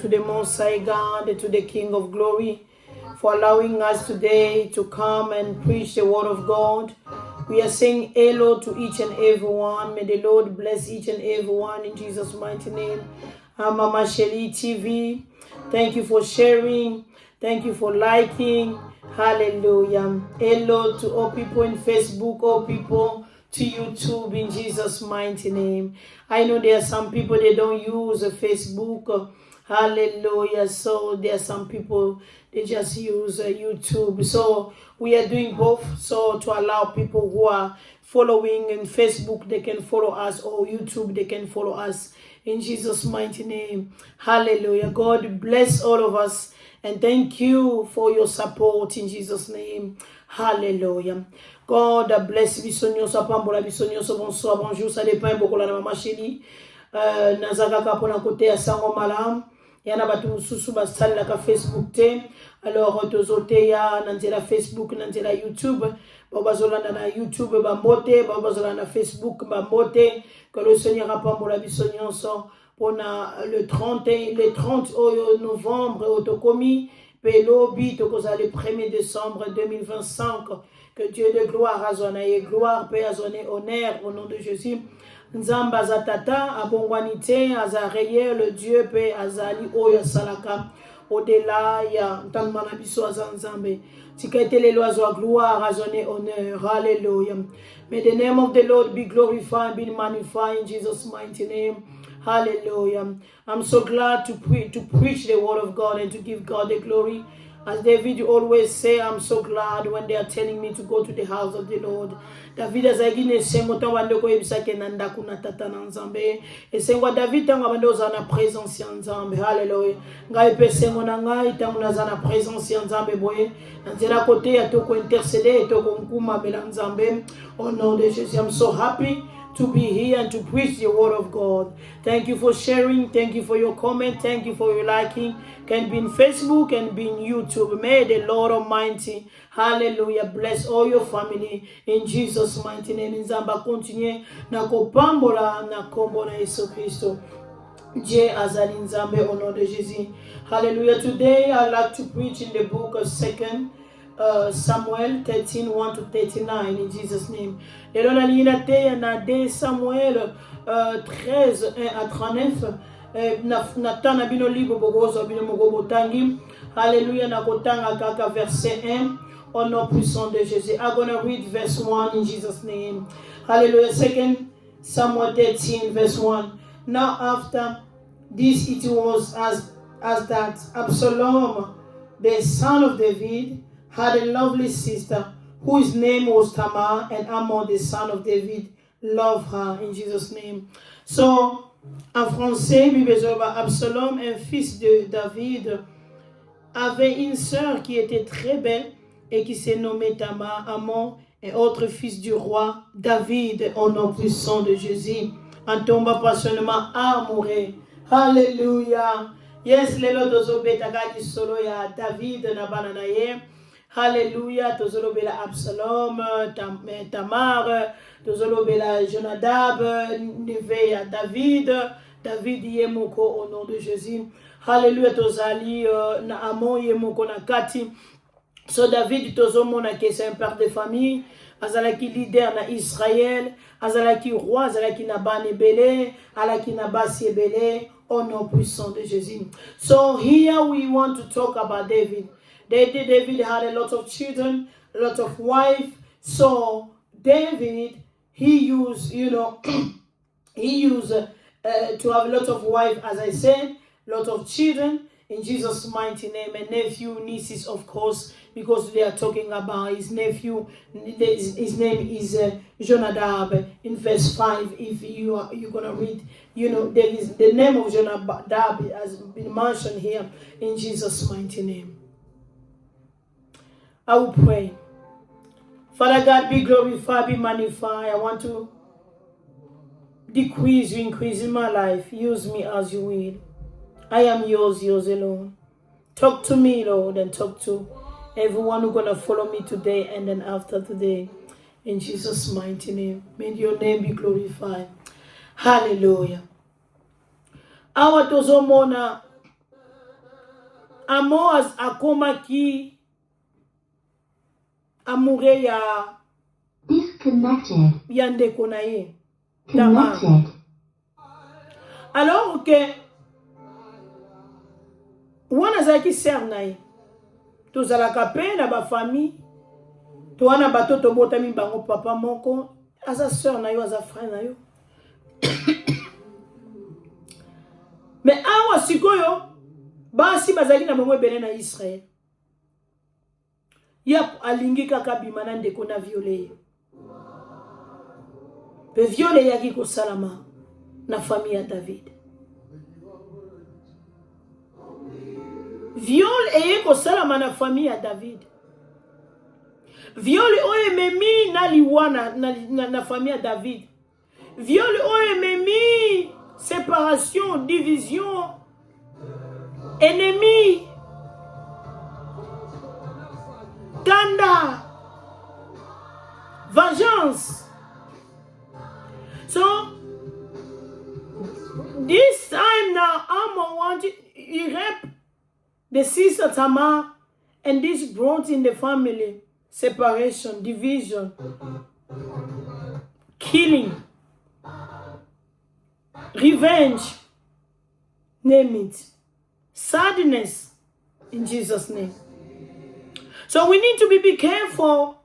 to the Most High God, to the King of Glory, for allowing us today to come and preach the Word of God. We are saying hello to each and every one. May the Lord bless each and every one in Jesus' mighty name. I'm Mama Shelly TV. Thank you for sharing. Thank you for liking. Hallelujah. Hello to all people in Facebook, all people to YouTube in Jesus' mighty name. I know there are some people they don't use Facebook. Hallelujah. So there are some people they just use YouTube. So we are doing both. So to allow people who are following in Facebook, they can follow us, or YouTube, they can follow us in Jesus' mighty name. Hallelujah. God bless all of us. And thank you for your support in Jesus' name. Hallelujah. God bless bisonyoso pambola bisonyoso bonsoir bonjour ça dépend beaucoup la mama chérie nazaka kapona côté ya sango malam yana batu mususu basala ka Facebook te alors tozote ya nanzela Facebook nanzela YouTube babazolanda na YouTube bambote babazolanda na Facebook bambote que le Seigneur apambola bisonyoso pona le 30 novembre autokomi pelobi tokoza le 1er décembre 2025. Que Dieu de gloire a zoné gloire, paix a zoné honneur au nom de Jésus. Nzamba zatata abongwanite azareye le Dieu paix azali oya salaka au-delà ya ntangmana biso azanzambe tiketele loiseau gloire a zoné honneur. Hallelujah. May the name of the Lord be glorified, be magnified in Jesus' mighty name. Hallelujah. I'm so glad to preach the word of God and to give God the glory. As David always say, I'm so glad when they are telling me to go to the house of the Lord. David azagine sengo tawande ko ebisake nanda kuna tata na nzambe. Esengo David tanga bando zana présence ya nzambe. Hallelujah. Ngai pe sengo na ngai tanga na zana présence ya nzambe boye. Nzela kote ya toko interceder toko nkuma bela nzambe. Au nom de Jésus, I'm so happy to be here and to preach the word of God. Thank you for sharing. Thank you for your comment. Thank you for your liking. Can be in Facebook and be in YouTube. May the Lord Almighty, hallelujah, bless all your family in Jesus' mighty name. Nzamba continue na kopambola na kombo na Yesu Kristo. Dieu azali nzambe au nom de Jésus. Hallelujah. Today I'd like to preach in the book of 2 Samuel 13, 1 to 39 in Jesus' name. Et là, il y a Samuel 13, 1 à 39. Nathan a bino libo bogozo bino mogobo tangi. Hallelujah, na kotanga kaka verset 1. Au nom puissant de Jésus. I'm gonna read verse 1 in Jesus' name. Hallelujah. 2 Samuel 13, verse 1. Now after this it was as that Absalom, the son of David, had a lovely sister whose name was Tamar, and Amnon, the son of David, loved her in Jesus' name. So, en français, Absalom, un fils de David, avait une sœur qui était très belle et qui s'est nommée Tamar. Amnon, un autre fils du roi David, au nom puissant de Jésus, en tombant passionnément amoureux. Hallelujah. Yes, lelo dozobeta kadi solo ya David na bananaye. Hallelujah, tozolobela Absalom, Tamar, tozolobela Jonadab, neve ya David yemoko au nom de Jésus. Hallelujah, tozali na Amon yemoko na kati. So David tozomona que c'est un père de famille, azalaki leader na Israël, azalaki roi, azalaki na banebele, alaki na basiebele, au nom puissant de Jésus. So here we want to talk about David. David had a lot of children, a lot of wives. So David, he used, he used to have a lot of wives, as I said, a lot of children. In Jesus' mighty name, and nephew, nieces, of course, because they are talking about his nephew. His name is Jonadab. In verse 5, if you're gonna read, there is the name of Jonadab has been mentioned here in Jesus' mighty name. I will pray. Father God, be glorified, be magnified. I want to decrease, you increase in my life. Use me as you will. I am yours alone. Talk to me, Lord, and talk to everyone who's going to follow me today and then after today. In Jesus' mighty name. May your name be glorified. Hallelujah. Awa tozomona Amos akomaki amoureux ya disconnected, ya ndeko na ye connected, alors que wana azalaki sere na ye tozalaka mpe na bafamille to wana bato tobotami bango papa moko aza sere na yo aza frère na yo mais awa sikoyo basi bazalaki na bango ebele na Israel ya alingi kaka bima na ndeko na viole ye mpe viole eyaki kosalama na famille ya David. Viole eye kosalama na famille ya David. Viole oyo ememi na liwa na famille ya David. Viole oyo ememi séparation, division, ennemi, kanda, vengeance. So this time now, Ammon wanted, he raped the sister Tamar, and this brought in the family separation, division, killing, revenge, name it, sadness, in Jesus' name. So we need to be careful.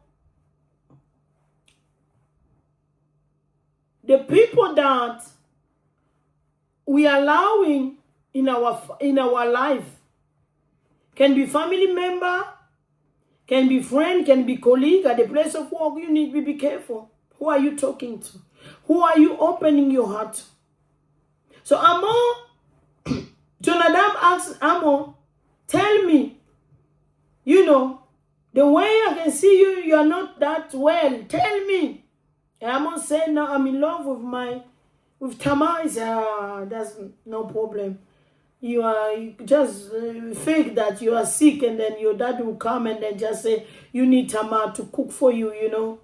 The people that we are allowing in our life can be family member, can be friend, can be colleague at the place of work. You need to be careful. Who are you talking to? Who are you opening your heart to? So Ammon, Jonadab asked Ammon, tell me, you know, the way I can see you, you are not that well. Tell me. And Ammon said, no, I'm in love with Tamar. He said, that's no problem. You just fake that you are sick, and then your dad will come and then just say, you need Tamar to cook for you, you know.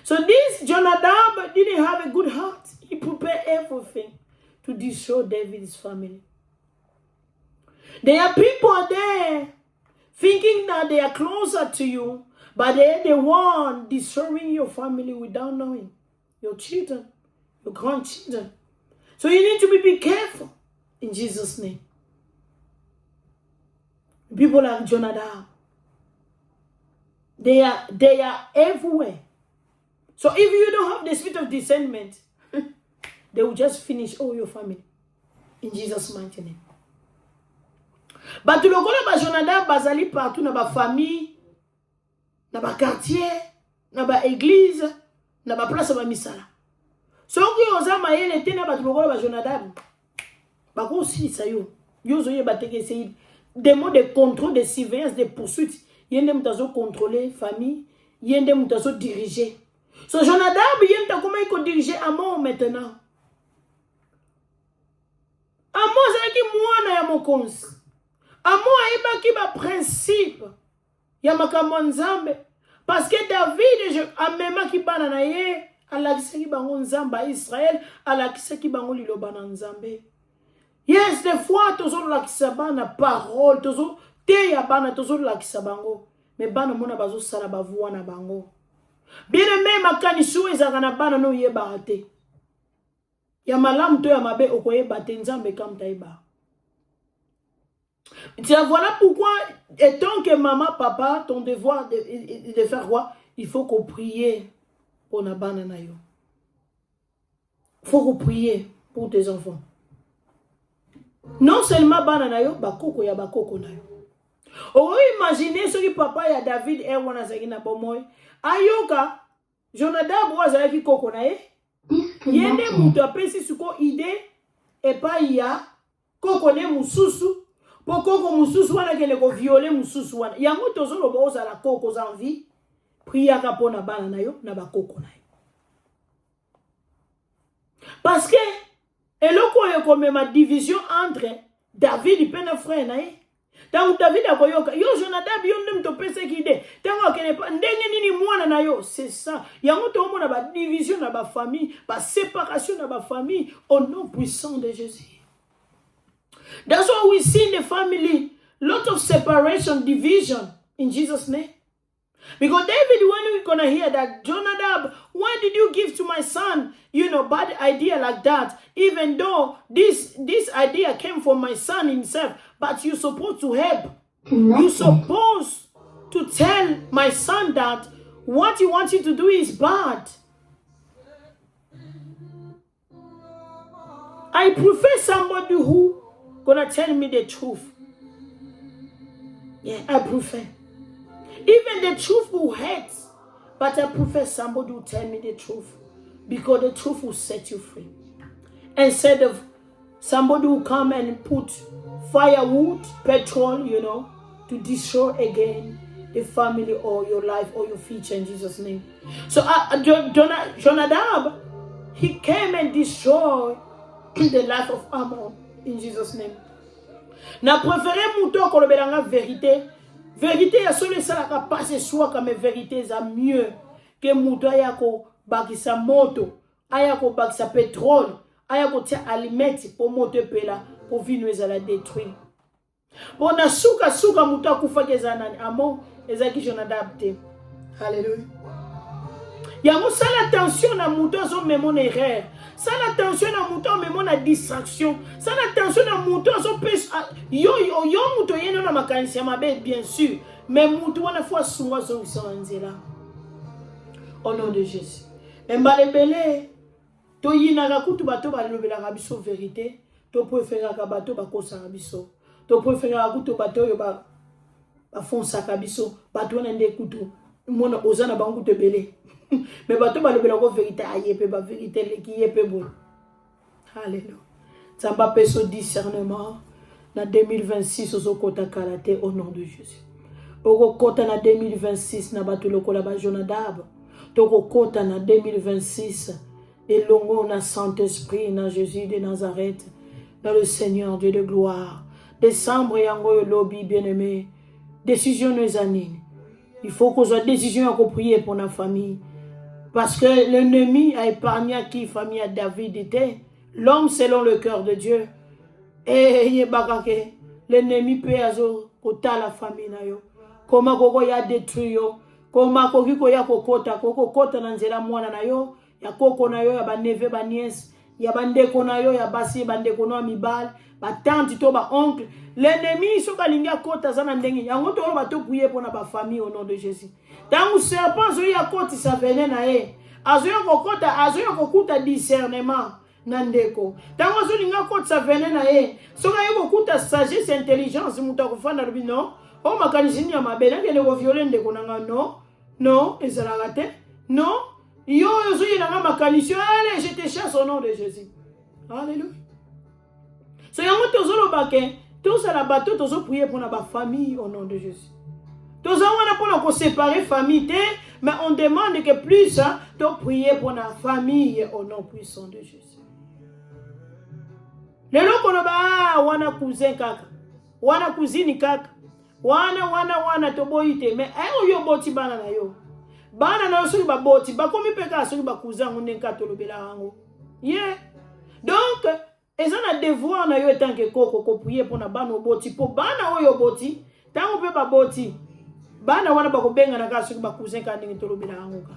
So this Jonadab didn't have a good heart. He prepared everything to destroy David's family. There are people there thinking that they are closer to you, but they're the one destroying your family without knowing. Your children, your grandchildren. So you need to be careful in Jesus' name. People like Jonadab, they are everywhere. So if you don't have the spirit of discernment, they will just finish all your family in Jesus' mighty name. But to lokola ba Jonadab bazali partout na ba famille, na ba quartier, na ba église, na ba place ba misala. So ki oza mayele te na ba lokola ba Jonadab. Ba ko si sa yo. Yo zo ye bateke se des mots de contrôle, de surveillance, de poursuite. Yende mutazo contrôler famille, yende mutazo diriger. So Jonadab yende comment il diriger Ammon maintenant. Ammon zaki mwana ya mokonzi. Ammon aibaki ba principe ya makambo nzambe parce que David amemaki bana na ye alakisaki bango nzamba Israël alakisaki bango liloba na nzambe. Yes, des fois tozo lakisa bana parole tozo te ya bana tozo lakisa bango mais bana mona bazo sala bavua na bango. Bien aimé makanisu ezaka na bana no yeba te. Ya malamu to ya mabe okoyeba te nzambe kamta yeba. Voilà pourquoi, étant que maman, papa, ton devoir de faire quoi? Il faut qu'on prie pour na banana yo. Il faut qu'on prie pour tes enfants. Non seulement banana yo, bakoko ya bakoko na yo. Oh, imaginez ce que papa ya David et wana zaki na bomoy. Ayoka, Jonadab wa zaki koko na ye. Yende mutu apesi suko ide et pas ya koko ne mususu. Pokoko mususu wana kele ko violer mususu wana. Yango tozo lobo ozala koko za envie. Priya ka pona bana na yo na bakoko na yo. Parce que eloko yo comme ma division entre David et pena frère na ye. Tangu David akoyoka yo Jonadab yo ndem to pese kide. Tangu akene pa ndenge nini mwana na yo, c'est ça. Yango to mona ba division na ba famille, ba séparation na ba famille au nom puissant de Jésus. That's why we see in the family lot of separation, division in Jesus' name. Because David, when we're going to hear that, Jonadab, why did you give to my son, bad idea like that? Even though this idea came from my son himself, but you're supposed to help. You're supposed to tell my son that what he wants you to do is bad. I prefer somebody who gonna tell me the truth. Yeah, I prefer. Even the truth will hurt, but I prefer somebody who tell me the truth, because the truth will set you free. Instead of somebody who come and put firewood, petrol, to destroy again the family or your life or your future in Jesus' name. So Jonadab, he came and destroyed the life of Ammon in Jesus' name. Na préféré mouton qu'on le la vérité. Vérité ya solo salaka passe soit comme vérité za mieux que mouton ayako bakisa moto, ayako bakisa pétrole, ayako tia alimeti pour moto pela pour vino ezala détruire. Bon na suka mouton kufa kezana Ammon ezaki Jonadab te. Alléluia. Yango sala attention na mouton zo même mon erreur. Sala attention na mouton même mon distraction. Sala attention na mouton zo pes yo mouton yeno na makanisi mabe bien sûr. Mais mouton wana fois sunga zo nzela. Au nom de Jésus. Mbalebele to yinaka kutu bato balobela biso vérité. To préférer ka bato bakosa biso. To préférer kutu bato yo ba fonsa ka biso. Bato na nde kutu. Mona ozana bangu te belé. Mais bato balobela ko vérité ayepe ba vérité leki yepe bo. Alléluia. Tamba peso discernement na 2026 ozo kota kalate au nom de Jésus. Oko kota na 2026 na bato lokola ba Jonadab. Toko kota na 2026 et longo na Saint-Esprit na Jésus de Nazareth, dans le Seigneur Dieu de gloire. Décembre yango yo lobby bien-aimé. Décision nos années. Il faut qu'on soit décision à prier pour la famille. Parce que l'ennemi a épargné à qui famille à David était. L'homme selon le cœur de Dieu. Et l'ennemi peut avoir la famille. Comment koko ya détruit yo. Comment koko ya kokota na nzela mwana na yo. Ya koko na yo ya ba neve ba nièce. Ya bandeko na yo ya basi bandeko na mibal. Ba tante to ba oncle. L'ennemi soka linga kota zana ndengi. Yango to ba to prier pour na ba famille au nom de Jésus. Tangu serpent zo ya koti sa venait na ye. Azo yo kokuta discernement na ndeko. Tangu zo linga koti sa venait na ye. Soka yo kokuta sagesse intelligence muta kufanda rubi non. O makanisi ya mabena kele ko violer ndeko nanga non ezala te. Non. Yo zo yina makanisi allez je te chasse au nom de Jésus. Alléluia. So yango tozolo bake tous à la bateau tozo prier pour na ba famille au nom de Jésus. Tozo wana pour na séparer famille te, mais on demande que plus de prier pour la famille au nom puissant de Jésus. Lelo kono ba wana cousin kaka. Wana cousine kaka. Wana to boyite mais yo boti bana na yo. Bana na yo soki ba boti ba komi peka soki ba cousin ngone ka to lobela hango. Yeah. Donc et ça na devoir na yo tant que koko ko prier pour na bana boti po bana oyo boti tango pe ba boti bana wana ba ko benga na ka soki ba cousin ka ndingi to lobela hango ka.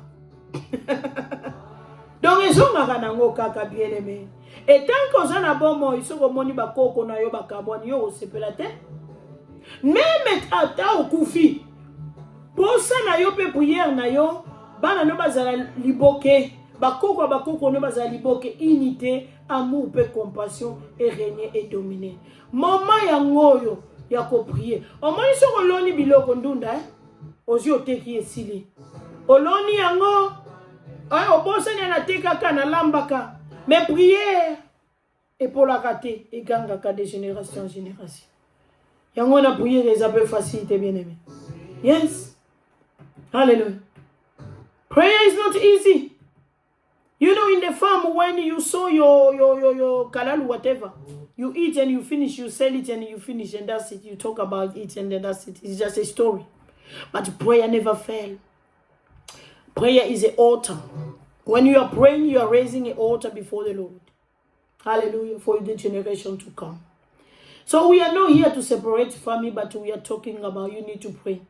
Donc ils ont na ngo kaka bien aimé. Et tant que ça na bon mo iso ko moni ba koko na yo ba kaboni yo osepela te. Même ata okufi. Pour ça na yo pe prière na yo bana no bazala liboke bakoko no bazala liboke unité amour paix compassion et régner et dominer. Maman ya ngoyo ya ko prier. O moni so ko loni biloko ndunda ozi oteki esili. Oloni yango obosani na tekaka na lambaka. Mais prière et pour la rater et gangaka de génération en génération. Yango na prière les appels facilité bien aimé. Yes. Hallelujah. Prayer is not easy. You know, in the farm, when you sow your kalalu, whatever, you eat and you finish, you sell it and you finish, and that's it. You talk about it and then that's it. It's just a story. But prayer never fails. Prayer is an altar. When you are praying, you are raising an altar before the Lord. Hallelujah. For the generation to come. So we are not here to separate family, but we are talking about you need to pray.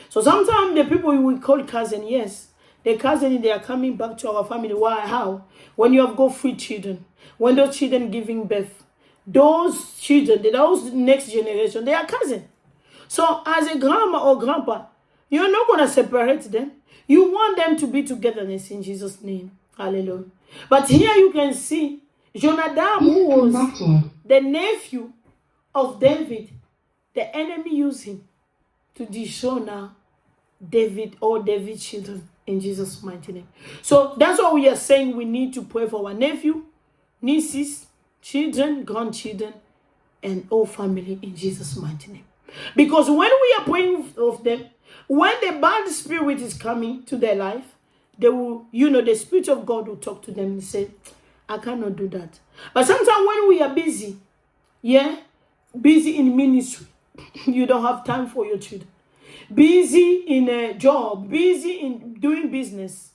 So sometimes the people we call cousin, yes, the cousin, they are coming back to our family. Why? How? When you have got 3 children, when those children giving birth, those children, those next generation, they are cousin. So as a grandma or grandpa, you're not going to separate them. You want them to be togetherness in Jesus' name. Hallelujah. But here you can see Jonadab, who was the nephew of David. The enemy used him to destroy now David's children in Jesus' mighty name. So that's why we are saying we need to pray for our nephew, nieces, children, grandchildren, and all family in Jesus' mighty name. Because when we are praying of them, when the bad spirit is coming to their life, they will, the Spirit of God will talk to them and say, I cannot do that. But sometimes when we are busy, busy in ministry, you don't have time for your children. Busy in a job, busy in doing business.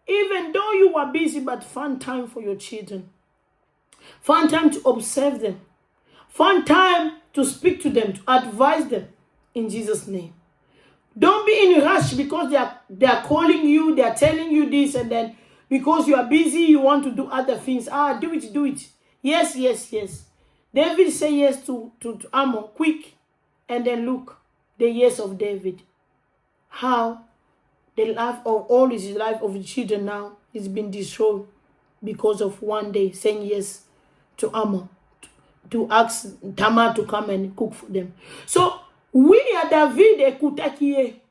Even though you are busy, but find time for your children. Find time to observe them. Find time to speak to them, to advise them in Jesus' name. Don't be in a rush because they are calling you, they are telling you this, and then because you are busy, you want to do other things. Do it. Yes. David said yes to Ammon, quick. And then look, the years of David. How the life of all his life of his children now is being destroyed because of one day saying yes to Ammon, to ask Tamar to come and cook for them. So, oui, à David, écoutez qui est.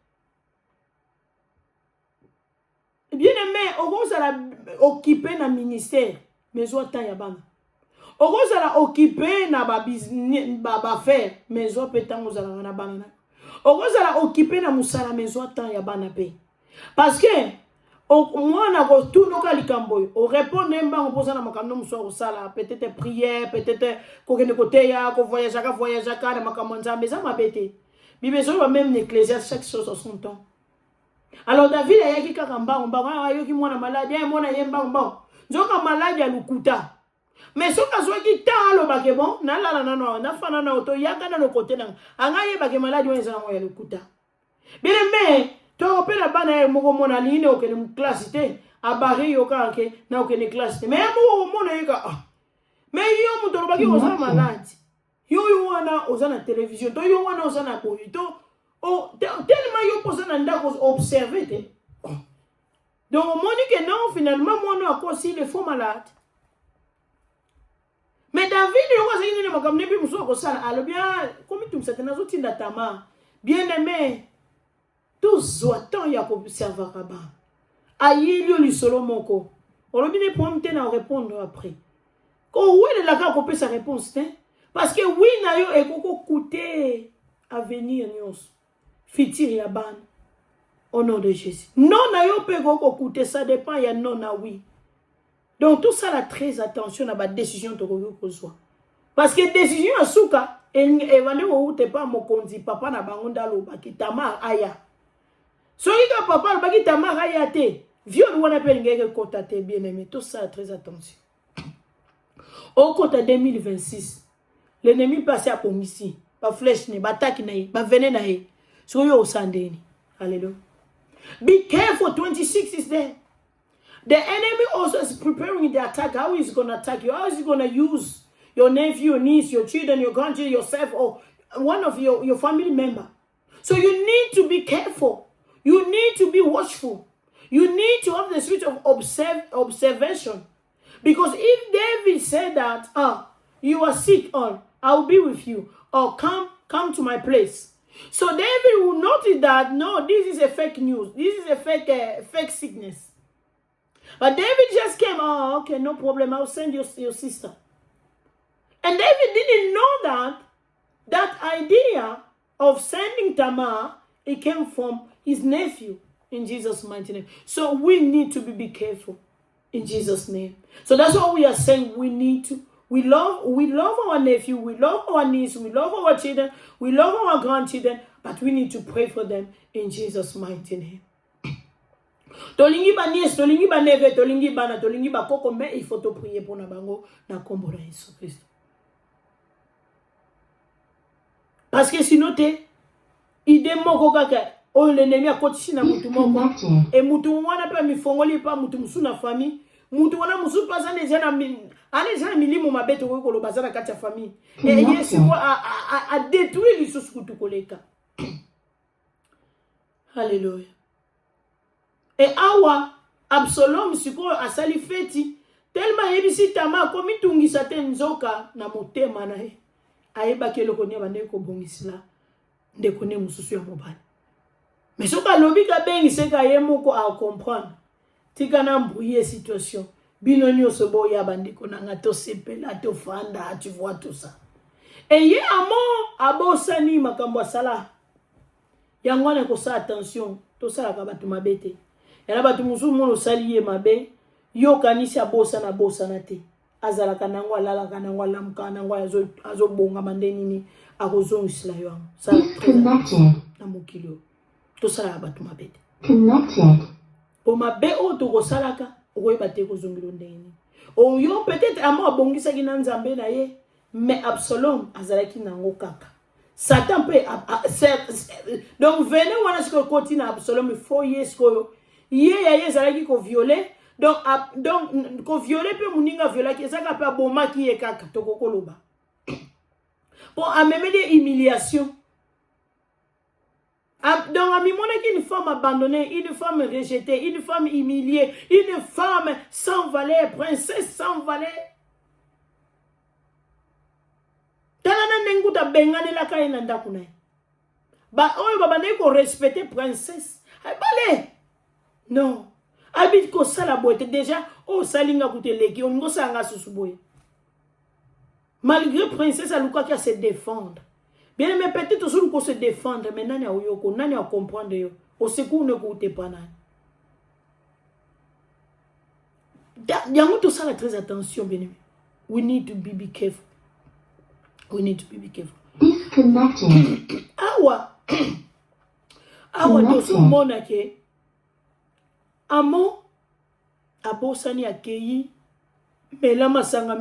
Bien aimé, on va occupé dans le ministère, mais on va yabana. On va occupé dans ba faire, mais on peut tant on va na banana. On va occupé dans musala, mais on tant yabana pe. Parce que moi na ko tout no kalikamboy, on répond nemba on pose na makamno muso sala, peut-être prière, peut-être ko kene côté ya, ko voyage ka na makamno nzambe za mabete. Bible zo même l'Ecclésiaste chaque chose à son temps. Alors David a yaki kakamba on yoki mwana malade, ya mwana yemba mba. Nzoka malade ya lukuta. Mais soka zoki ta lo ba ke bon, na la na fana na auto yaka na no côté na. Anga ye ba ke malade wa nzana ya lukuta. Bien mais to opela bana e moko mona line o ke mu classe te, abari yo ka ke na o ke ne classe te. Mais mo mona yeka. Mais yo mu to ba ke ko sa malade. Yo wana ozana télévision, to yo wana ozana boyi, to tellement yo posa na ndako observer te. Donc on dit que non, finalement moi non encore si le faux malade. Mais David yo wa zini ne makam ne bi muso ko sala alo bien comme tout ça na zoti na Tamar. Bien aimé. Tout zoatan ya ko observer kaba. Ayi li li solo moko. On bi ne pomte na répondre après. Ko oui la ka ko peut sa réponse te. Parce que oui, na yo ekoko coûter à venir nyos. Fitir ya ban. Au nom de Jésus. Non, na yo pe koko coûter, ça dépend ya non na oui. Donc tout ça là très attention à la décision de ko soit. Parce que décision à souka et vande wo te pas mo konzi papa na bangonda lo bakitama aya. So ika papa lo bakitama aya te. Viol wana pe ngeke kota te bien aimé. Tout ça très attention. Au côté 2026. L'ennemi passe à pomisi, pas flèche ne, pas attaque ne, pas venin ne. So yo sandeni. Hallelujah. Be careful, 26 is there. The enemy also is preparing the attack. How is he going to attack you? How is he going to use your nephew, your niece, your children, your grandchildren, yourself, or one of your family member? So you need to be careful. You need to be watchful. You need to have the spirit of observation. Because if David said that, you are sick, or I'll be with you, or come to my place. So David will notice that, no, this is a fake news. This is a fake sickness. But David just came, okay, no problem. I'll send your sister. And David didn't know that idea of sending Tamar, it came from his nephew in Jesus' mighty name. So we need to be careful in Jesus' name. So that's what we are saying. We love our nephew, we love our niece, we love our children, we love our grandchildren, but we need to pray for them in Jesus' mighty name. Tolingi ba nièce, tolingi ba neve, tolingi ba koko, mais il faut te prier pour na bango na kombo na Yesu Christ. Parce que sinon te idée moko kaka o l'ennemi a kotisi na mutu moko et mutu wana pa mifongoli pa mutu musu na famille mutu wana musu pa sana jana milimo mabeto ko lo bazana kati ya famille et yesu ko a détruire les choses kutu koleka. Alléluia. Et awa Absalom siko asali feti tellement yebisi tama komi tungisa te nzoka na motema na ye ayeba ke loko ne bande ko bongisila ndeko ne mususu ya mobali. Mais soka lobi ka bengi seka ye moko a comprendre tika na mbouye situation bino nyonso boya bandeko na nga to sepela to fanda, tu vois tout ça. Et ye amo abosani makambo sala yango na ko sa attention to sala ka batu mabete yana batu musu mono saliye mabe yo kanisi abosa na te azala kanango alala kanango alamka nango azo bonga mandeni ni akozo isla yo sala na mokilo to sala batu mabete connected o mabe o to ko salaka o ba te ko zongilo ndeni o yo peut-être amo abongisa kina nzambe na ye mais Absalom azalaki nango kaka Satan peut donc venez wana ce que continue Absalom il faut yes ko ye zalaki ko violer donc ko violer pe muninga violer ki ça ka pa boma ki e kaka to ko koloba bon a même des humiliations. Donc a mis une femme abandonnée, une femme rejetée, une femme humiliée, une femme sans valeur, princesse sans valeur. Talana nenguta bengane la kaina ndakuna. Ba oyo babane ko respecter princesse. Ay balé. Non. Habite ko sala boite déjà o salinga kuteleki on ngo sanga susuboye. Malgré princesse aluka qui a se défendre. Bien mais peut-être toujours qu'on se défendre mais nani a oyoko nani a comprendre yo. Au secours ne koute pas nani. Yango tout ça la très attention bien. We need to be careful. We need to be careful. Disconnected. Awa to so mona ke amo abosani akeyi mela masanga.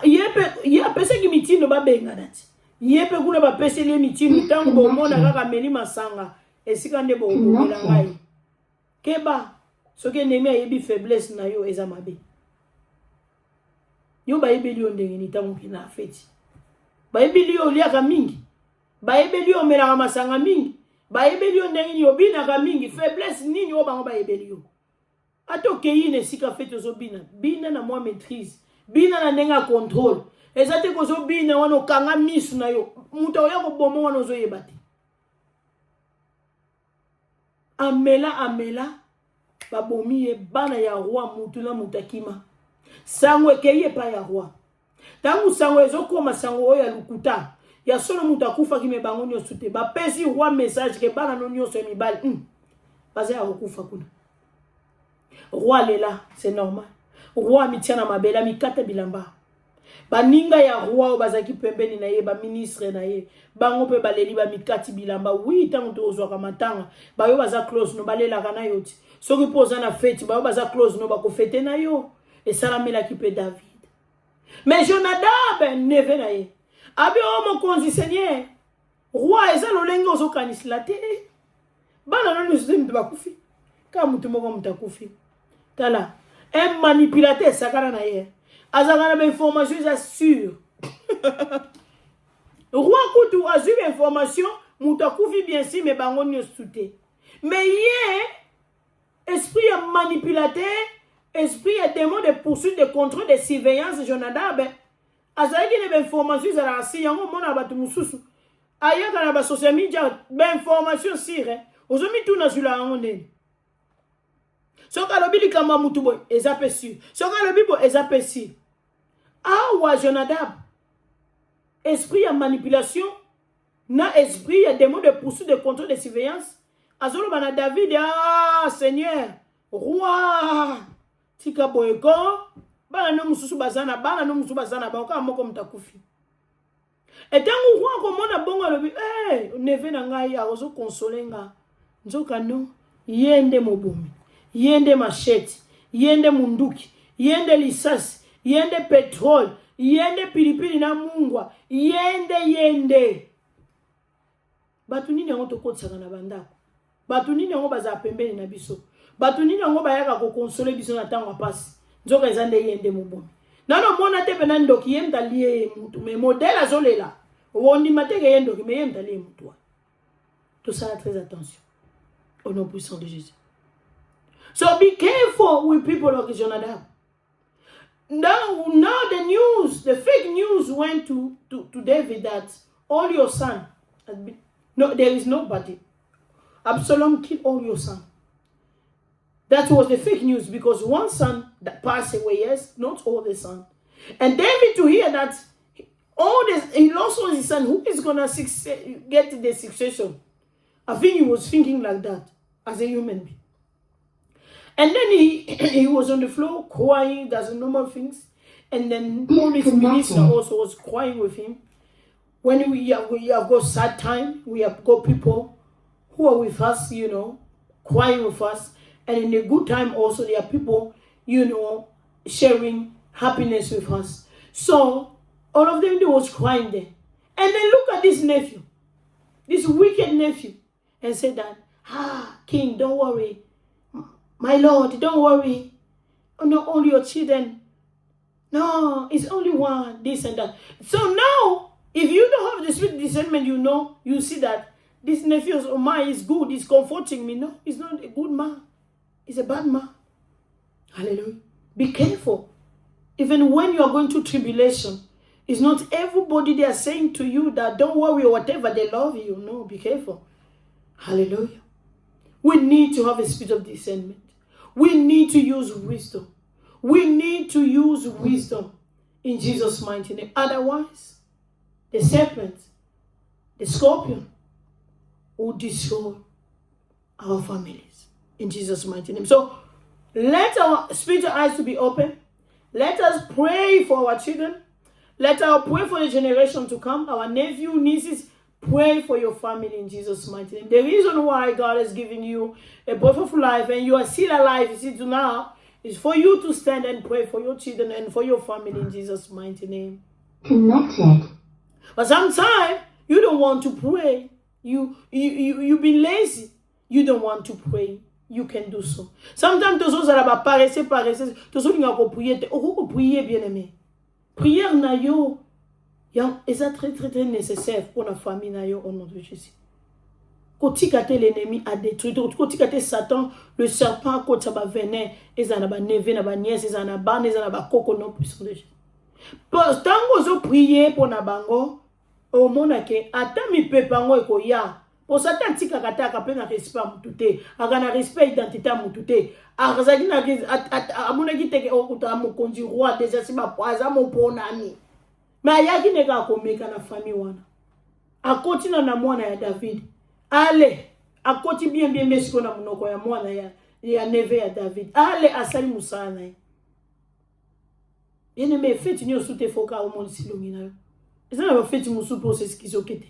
Yepe pese ki mitino ba benga nati. Yepe kuna ba pese le mitino tango bo mona kaka meli masanga esika nde bo ngela ngai. Keba soke nemi ayebi faiblesse na yo eza mabe. Yo ba yebeli yo ndenge ni tango kina feti. Ba yebeli yo liaka mingi. Ba yebeli yo melaka masanga mingi. Ba yebeli yo ndenge ni yo binaka mingi faiblesse nini yo bango ba yebeli yo. Ato keyi ne sika feti zo bina na moi maîtrise. Bina na nenga contrôle. Ezate ko zo bina wana kanga misu na yo. Muta oya ko bomo wana zo yebate. Amela babomi e bana ya roi mutu na mutakima. Sango ekeye pa ya roi. Tangu sango ezokoma sango oya lukuta. Ya solo mutakufa kime bango nyoso te. Ba pesi roi message ke bana no nyoso mibali. Baza ya okufa kuna. Roi lela, c'est normal. Roi mitiana mabela mikata bilamba. Baninga ya roi bazaki pembeni na ye ba ministre na ye. Bango pe baleli ba mikati bilamba. Oui, tango to ozwaka matanga. Ba yo baza close no balela kana yoti. Soki poza na fête ba yo baza close no ba ko fêter na yo. Et salamela ki pe David. Mais Jonadab neve na ye. Abi o mo konzi seigneur. Roi eza lolengo ozo kanisla te. Bana no nuzim bakufi. Ka mutu moko mutakufi. Tala. Un manipulateur sakana na ye. Azakana ba information est sûre. Roi kutu a eu information, mutakufi bien si mais bango nyo soute. Mais ye esprit manipulateur, esprit démon de poursuite, de contrôle, de surveillance Jonadab. Azaki ne ba information za si yango mona batu mususu. Ayaka na ba social media ba information sire. Ozomi tuna zula ngone. Soka lobi likamba mutu boy ezapesi. Soka lobi bo ezapesi. Awa Jonadab. Esprit ya manipulation, na esprit ya démon de poursuite, de contrôle, de surveillance. Azolo bana David Seigneur, roi. Tika boyko, bana no mususu bazana ba ka moko mtakufi. Etangu roi komona bongo lobi, neve na ngai azo consolenga. Nzoka no, yende mobomi. Yende machete, yende munduki, yende lisasi, yende petrol, yende pilipili na mungwa, yende. Batu nini yango tokotisaka na bandako? Batu nini yango baza pembeni na biso? Batu nini yango bayaka ko console biso na tango pasi? Nzoka ezande yende mubomi. Nano mona te pena ndoki yenda liye mutu me modèle azolela. Wondi mateke yendoki me yenda liye mutu. Tout ça, très attention. Au nom puissant de Jésus. So be careful with people like Jonadab. Now the news, the fake news went to David that all your son had been, no, there is nobody. Absalom killed all your son. That was the fake news because one son that passed away, yes, not all the son. And David to hear that he lost all his son, who is gonna get the succession? I think he was thinking like that as a human being. And then he was on the floor crying, does normal things. And then all his minister also was crying with him. When we have got sad time, we have got people who are with us, crying with us. And in a good time also, there are people, sharing happiness with us. So all of them, they was crying there. And then look at this nephew, this wicked nephew. And said that, King, don't worry. My Lord, don't worry. Oh, not only your children. No, it's only one, this and that. So now, if you don't have the spirit discernment, you see that this nephew of mine is good, he's comforting me. No, he's not a good man. He's a bad man. Hallelujah. Be careful. Even when you are going through tribulation, it's not everybody they are saying to you that don't worry or whatever, they love you. No, be careful. Hallelujah. We need to have a spirit of discernment. We need to use wisdom. We need to use wisdom in Jesus' mighty name. Otherwise, the serpent, the scorpion, will destroy our families in Jesus' mighty name. So let our spiritual eyes to be open. Let us pray for our children. Let us pray for the generation to come, our nephew, nieces. Pray for your family in Jesus' mighty name. The reason why God is giving you a beautiful life and you are still alive, you see, to now, is for you to stand and pray for your children and for your family in Jesus' mighty name. Connected. But sometimes you don't want to pray. You've been lazy. You don't want to pray. You can do so. Sometimes tu as la paresser, tu as la prier, prier bien aimé. Prière na yo. Et ça très très très nécessaire pour la famille au nom de Jésus. Kotikate l'ennemi a détruit. Kotikate Satan, le serpent, kote ba venin, et ça n'a ba neve, n'a ba nièce, et ça n'a ba, et ça n'a ba koko non puissant de Jésus. Tango zo prier pour na bango, au monde ke ata mi pepango eko ya. Pour Satan tika kata kape na respect mutute, aga na respect identité mutute. Azaki na amuna giteke okuta mo konji roi déjà si ba poaza mo ponami. Mais ayaki neka akomeka na famille wana. Akoti na mwana ya David. Ale, akoti bien mesiko na munoko ya mwana ya neve ya David. Ale asali musana. Yene me feti nyo sute foka o mon silongi na yo. Eza na feti musu po se skizokete.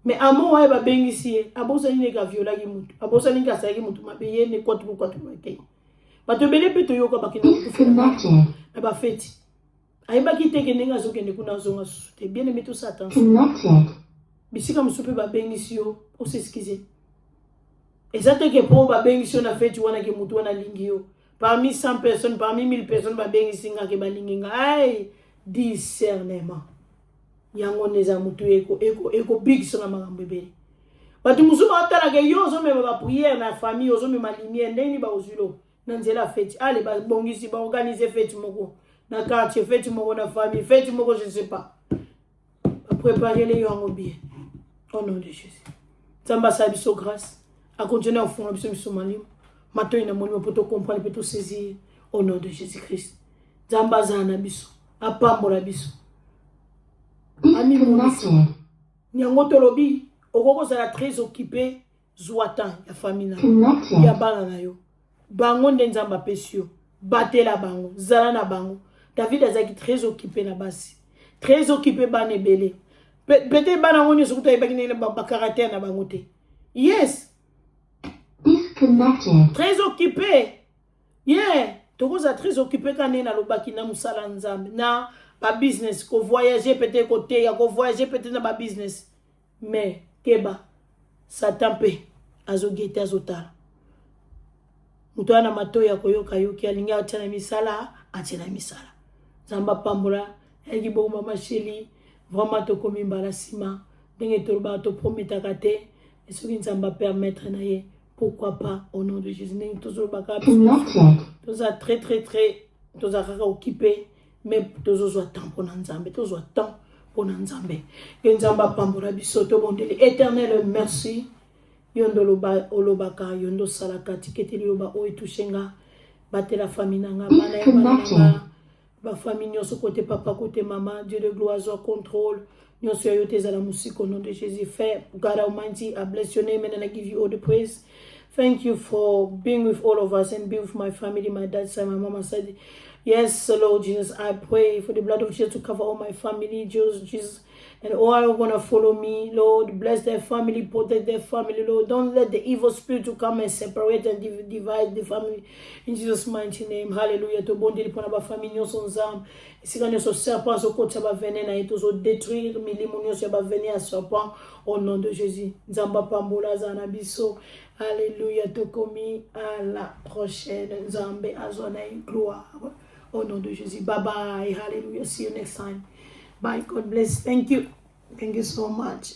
Mais amo wa ba bengisi abosa ni neka viola ki mutu. Abosa ni ka sa ki mutu mabe yene kwatu ke. Bato bele peto yo ka bakina kufuna. Na ba feti. Aibaki teke nenga zokende kuna zonga te bien aimé tout ça attention. Bisika musupe ba bengisio o s'excuser. Ezate ke po ba bengisio na feti wana ke mutu wana lingio. Parmi 100 personnes, parmi 1000 personnes ba bengisinga ke ba linginga. Ay, discernement. Yango neza mutu eko big sona makambo ebele. Batu musuba atala ke yo zo me ba prière na famille, zo me ma lumière ndeni ba ozulo. Na nzela feti. Allez ba bongisi ba organiser feti moko. Na quartier, faites mon na famille, faites mon je ne sais pas. Préparez les gens bien. Au nom de Jésus. Zamba sa biso grâce. A continuer à fond biso malim. Matin ina moni pour te comprendre pour te saisir au nom de Jésus-Christ. Zamba zana biso. Apambola biso. Ami mon Nyango tolobi, okoko sala très occupé zwatan ya famille na. Ya bana na yo. Bango ndenzamba pesio. Batela bango, zala na bango. David azaki très occupé na basi. Très occupé bana belé. Peut-être bana ngoni sokuta ibaki na ba caractère na bango te. Yes. Disconnected. Très occupé. Yeah. tokoza très occupé kane na lobaki na musala nzambe na ba business ko voyager peut-être côté ya ko voyager peut-être na ba business mais keba Satan pe azogete azotala mutu ana mato ya koyoka yoki alingi atina misala atina misala zamba pambola eki bo mama sheli vraiment to komi mbala sima ndenge toloba to prometaka te et soki nzamba permettre na ye pourquoi pas au nom de Jésus ndenge tozolobaka toza très toza kaka occupé mais tozozwa temps mpona nzambe tozwa temps mpona nzambe ke nzamba pambola biso tobondeli éternel merci yondo olobaka yondo salaka tiketeli yoba oyo tushenga batela famille nanga bana ba famille nyonso côté papa côté maman Dieu de gloire soit contrôle nyonso yo tezala musiko au nom de Jésus fait God Almighty I bless your name and I give you all the praise. Thank you for being with all of us and being with my family, my dad's side, my mama side. Yes, Lord Jesus, I pray for the blood of Jesus to cover all my family, Jesus, and all are going to follow me, Lord. Bless their family, protect their family, Lord. Don't let the evil spirit to come and separate and divide the family. In Jesus' mighty name, hallelujah. To bondi li pona ba famille nyonso nzam. Isika nyonso serpent so kotsa ba venir na ito so détruire milimo nyonso ba venir à serpent au nom de Jésus. Nzamba pambola zana biso. Alléluia, te commis à la prochaine. Nzambe azona gloire. Au nom de Jésus. Bye bye. Hallelujah. See you next time. Bye. God bless. Thank you. Thank you so much.